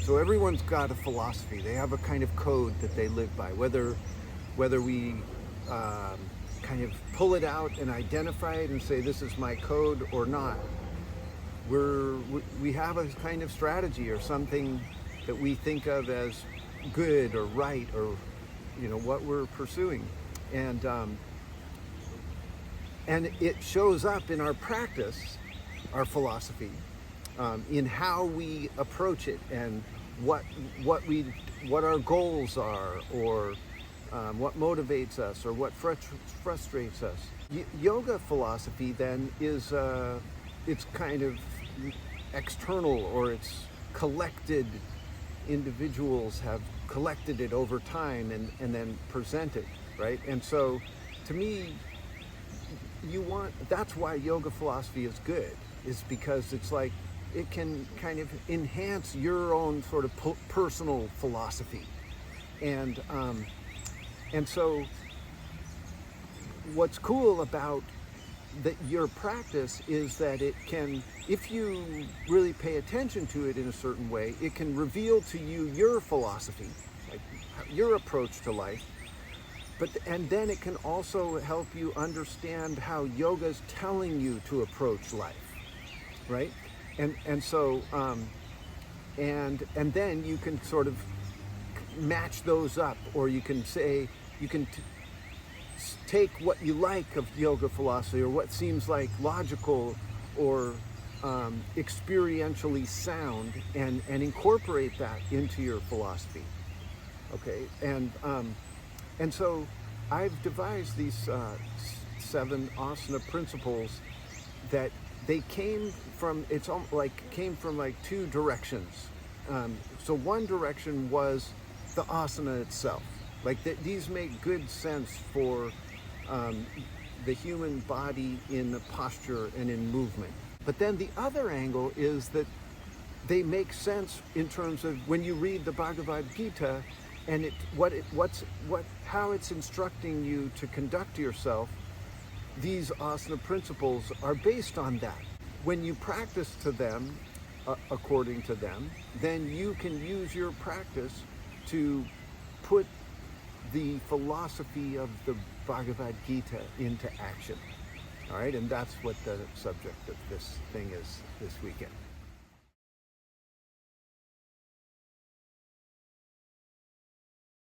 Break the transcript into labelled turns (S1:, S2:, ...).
S1: So everyone's got a philosophy. They have a kind of code that they live by, whether we kind of pull it out and identify it and say this is my code or not. We have a kind of strategy or something that we think of as good or right, or what we're pursuing, and it shows up in our practice, our philosophy, in how we approach it, and what our goals are, or what motivates us, or what frustrates us. Yoga philosophy then is it's kind of external, or it's collected. Individuals have collected it over time and then present it, right? And so to me, that's why yoga philosophy is good, is because it's like it can kind of enhance your own sort of personal philosophy. And so what's cool about your practice is that it can, if you really pay attention to it in a certain way, it can reveal to you your philosophy, like your approach to life. And then it can also help you understand how yoga's telling you to approach life, right? And so and then you can sort of match those up, or you can say you can take what you like of yoga philosophy, or what seems like logical or experientially sound, and incorporate that into your philosophy. Okay, and so I've devised these 7 asana principles that they came from 2 directions. So one direction was the asana itself. Like these make good sense for the human body in posture and in movement. But then the other angle is that they make sense in terms of when you read the Bhagavad Gita, and how it's instructing you to conduct yourself. These asana principles are based on that. When you practice to them, according to them, then you can use your practice to put the philosophy of the Bhagavad Gita into action. All right, and that's what the subject of this thing is this weekend.